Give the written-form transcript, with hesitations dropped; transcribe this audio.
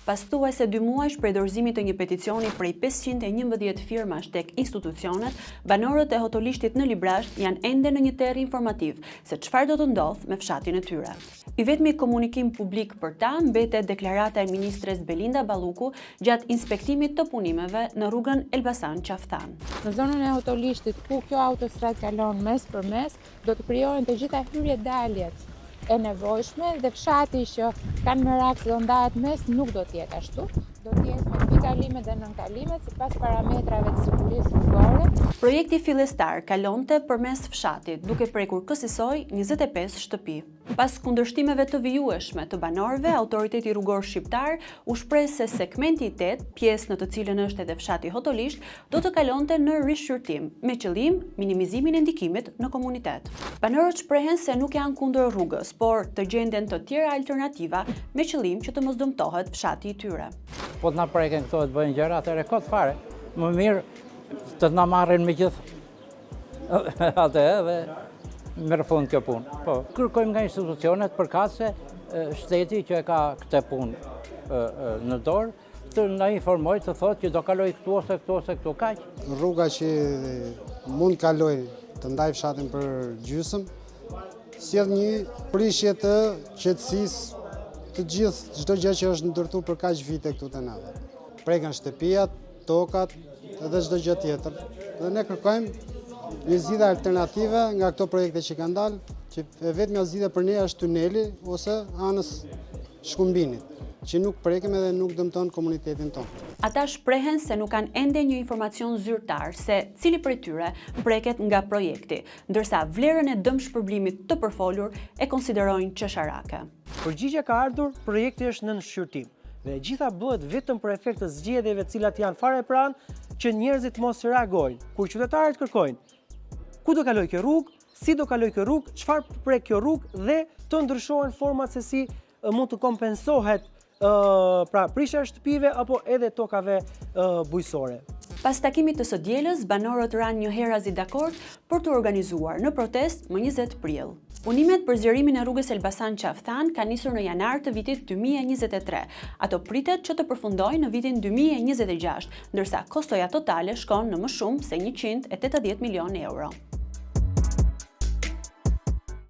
Pas thuajse 2 muajsh prej dorëzimit të një peticioni prej 511 firmash tek institucionet, banorët e Hotolishtit në Librazh janë ende në një terr informativ se çfarë do të ndodh me fshatin e tyre. I vetmi komunikim publik për ta mbetet deklarata e ministres Belinda Balluku gjatë inspektimit të punimeve në rrugën Elbasan Qafthan. Në zonën e Hotolishtit, ku kjo autostradë kalon mes për mes, do të krijohen të gjitha hyrje-daljet e nevojshme dhe fshati që kanë merak se do ndahet mes nuk do t'jetë ashtu. Do t'jetë me mbikalime dhe nënkalime sipas parametrave të sigurisë rrugore. Projekti fillestar kalonte përmes fshatit, duke prekur kësaj 25 shtëpi. Pas kundërshtimeve të vijueshme të banorëve, Autoriteti Rrugor Shqiptar u shpreh se segmenti 8, pjesë në të cilën është edhe fshati Hotolisht, do të kalonte në rishqyrtim, me qëllim minimizimin e ndikimit në komunitet. Banorët shprehen se nuk janë kundër rrugës, por të gjenden të tjera alternativa me qëllim që të mos dëmtohet fshati i tyre. Po të na preken këto të bëjnë gjëra atëre kot fare. Më mirë të na marrin me gjithë atë edhe merr fund kjo punë. Po, kërkojmë nga institucionet përkatëse shteti që e ka këtë punë në dorë, të na informoj, të thotë që do kaloj këtu ose këtu ose këtu kaq. Rruga që mund kaloj të ndaj fshatin për gjysmë, sjell një prishje të qetësisë të gjithë çdo gjë që është ndërtuar për kaq vite këtu te na. Preken shtëpiat, tokat, edhe çdo gjë tjetër. Dhe ne kërkojmë një zgjidhje alternative nga këto projekte që kanë dalë, që vetmja zgjidhje për ne është tuneli ose anës shkumbinit, që nuk prekem edhe nuk dëmton komunitetin tonë. Ata shprehen se nuk kanë ende një informacion zyrtar se cili prej tyre preket nga projekti, ndërsa vlerën e dëmshpërblimit të përfolur e konsiderojnë çesharake. Përgjigjja ka ardhur, projekti është në shqyrtim dhe gjitha bëhet vetëm për efekt të zgjedhjeve cilat janë fare pranë që njerëzit mos reagojnë, kur qytetarët kërkojnë ku do kaloj kjo rrugë, si do kaloj kjo rrugë, çfarë prek kjo rrugë dhe të ndryshohen format se si mund të kompensohet pra prishja e shtëpive apo edhe tokave bujësore. Pas takimit të së dielës, banorët ranë një herazi dakord për të organizuar në protest më 20 prill. Punimet për zgjerimin e rrugës Elbasan Qafthan kanë nisur në janar të vitit 2023. Ato pritet që të përfundojnë në vitin 2026, ndërsa kostoja totale shkon në më shumë se 180 milion euro.